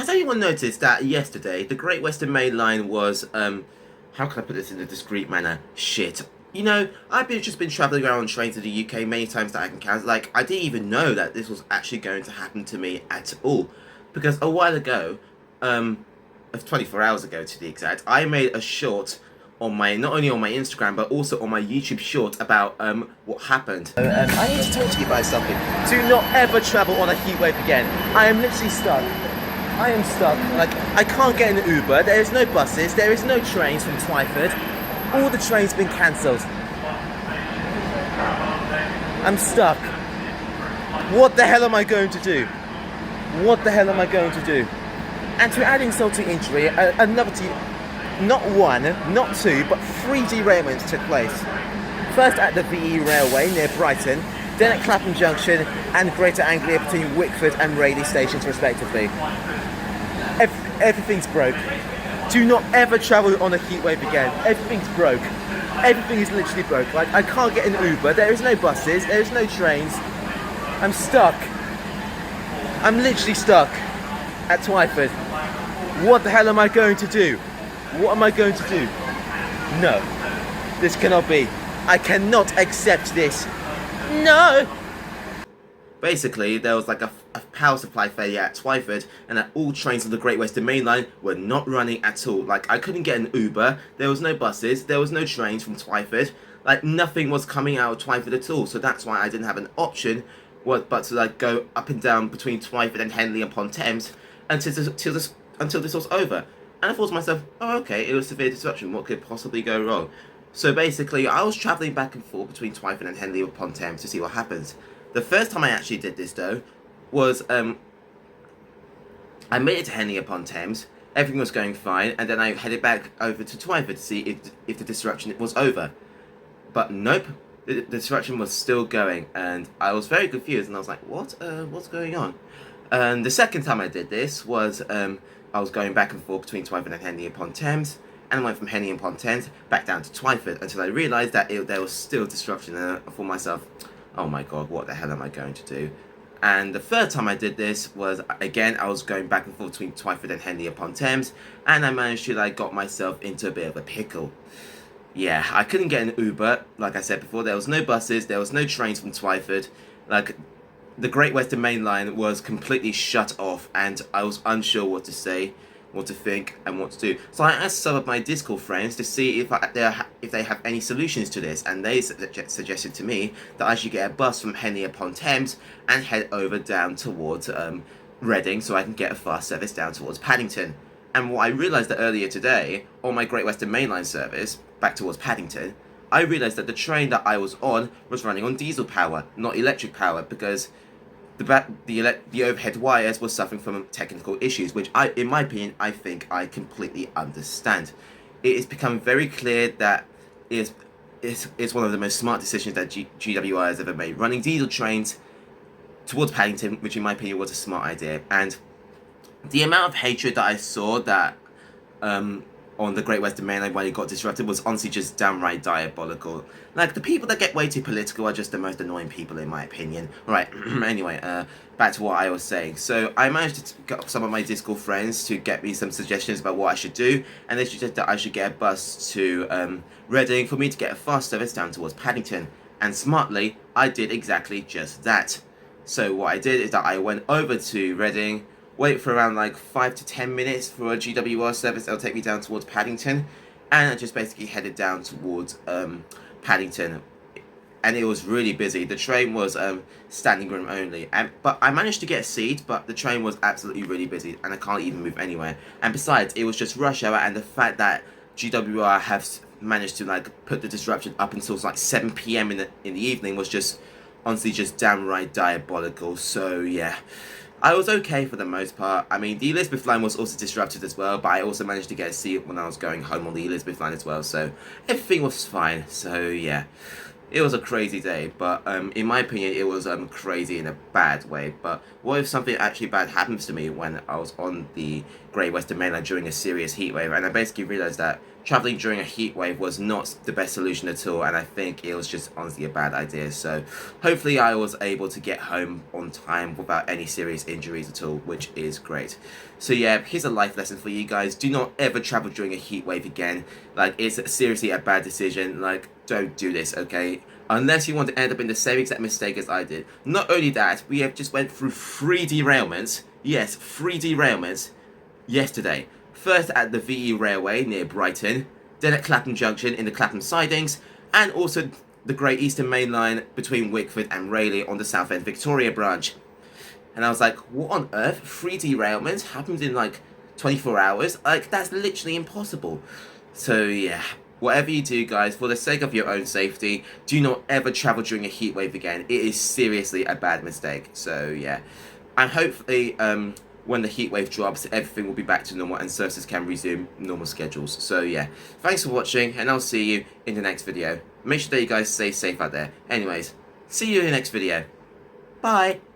Has anyone noticed that yesterday the Great Western Main Line was, how can I put this in a discreet manner? Shit. You know, just been travelling around on trains in the UK many times that I can count. Like, I didn't even know that this was actually going to happen to me at all. Because a while ago, 24 hours ago to be exact, I made a short on my, not only on my Instagram, but also on my YouTube short about, what happened. I need to talk to you about something. Do not ever travel on a heatwave again. I am literally stuck. I am stuck. Like, I can't get an Uber. There is no buses. There is no trains from Twyford. All the trains have been cancelled. I'm stuck. What the hell am I going to do? What the hell am I going to do? And to add insult to injury, not one, not two, but 3 derailments took place. First at the VE Railway near Brighton, then at Clapham Junction and Greater Anglia between Wickford and Rayleigh stations respectively. Everything's broke. Do not ever travel on a heatwave again. Everything's broke. Everything is literally broke. Like, I can't get an Uber. There is no buses. There is no trains. I'm stuck. I'm literally stuck at Twyford. What the hell am I going to do? What am I going to do? No. This cannot be. I cannot accept this. No! Basically, there was like a power supply failure at Twyford, and that all trains on the Great Western Main Line were not running at all. Like, I couldn't get an Uber, there was no buses, there was no trains from Twyford. Like, nothing was coming out of Twyford at all, so that's why I didn't have an option but to like go up and down between Twyford and Henley upon Thames until this was over. And I thought to myself, oh okay, it was severe disruption, what could possibly go wrong? So basically, I was travelling back and forth between Twyford and Henley upon Thames to see what happens. The first time I actually did this though was I made it to Henley upon Thames, everything was going fine, and then I headed back over to Twyford to see if the disruption was over. But nope, the disruption was still going, and I was very confused, and I was like, what's going on? And the second time I did this was I was going back and forth between Twyford and Henley upon Thames, and I went from Henley upon Thames back down to Twyford until I realised that there was still disruption, and I thought myself, oh my god, what the hell am I going to do? And the third time I did this was, again, I was going back and forth between Twyford and Henley upon Thames, and I managed to, like, got myself into a bit of a pickle. Yeah, I couldn't get an Uber, like I said before, there was no buses, there was no trains from Twyford, like, the Great Western Main Line was completely shut off, and I was unsure what to say, what to think, and what to do. So I asked some of my Discord friends to see if they have any solutions to this, and they suggested to me that I should get a bus from Henley upon Thames and head over down towards Reading, so I can get a fast service down towards Paddington. And what I realised that earlier today, on my Great Western Main Line service back towards Paddington, I realised that the train that I was on was running on diesel power, not electric power, because the overhead wires were suffering from technical issues, which in my opinion, I think I completely understand. It has become very clear that it's one of the most smart decisions that GWI has ever made, running diesel trains towards Paddington, which in my opinion was a smart idea. And the amount of hatred that I saw that on the Great Western Main Line when it got disrupted was honestly just downright diabolical. Like, the people that get way too political are just the most annoying people in my opinion. Right, anyway, back to what I was saying. So I managed to get some of my Discord friends to get me some suggestions about what I should do, and they suggested that I should get a bus to Reading for me to get a fast service down towards Paddington. And smartly, I did exactly just that. So what I did is that I went over to Reading, wait for around like 5 to 10 minutes for a GWR service that'll take me down towards Paddington, and I just basically headed down towards Paddington, and it was really busy. The train was standing room only, but I managed to get a seat, but the train was absolutely really busy, and I can't even move anywhere. And besides, it was just rush hour, and the fact that GWR have managed to like put the disruption up until like 7 PM in the evening was just honestly just downright diabolical. So yeah, I was okay for the most part. I mean, the Elizabeth line was also disrupted as well, but I also managed to get a seat when I was going home on the Elizabeth line as well, so everything was fine. So yeah, it was a crazy day, but in my opinion, it was crazy in a bad way. But what if something actually bad happens to me when I was on the Great Western Main Line during a serious heatwave? And I basically realised that travelling during a heatwave was not the best solution at all, and I think it was just honestly a bad idea. So hopefully I was able to get home on time without any serious injuries at all, which is great. So yeah, here's a life lesson for you guys. Do not ever travel during a heat wave again. Like, it's seriously a bad decision. Like, don't do this, okay? Unless you want to end up in the same exact mistake as I did. Not only that, we have just went through 3 derailments. Yes, 3 derailments yesterday. First at the VE Railway near Brighton, then at Clapham Junction in the Clapham sidings, and also the Great Eastern Main Line between Wickford and Rayleigh on the Southend Victoria branch. And I was like, what on earth? 3 derailments happened in like 24 hours? Like, that's literally impossible. So yeah, whatever you do, guys, for the sake of your own safety, do not ever travel during a heat wave again. It is seriously a bad mistake. So yeah, and hopefully when the heat wave drops, everything will be back to normal and services can resume normal schedules. So yeah, thanks for watching, and I'll see you in the next video. Make sure that you guys stay safe out there. Anyways, see you in the next video. Bye!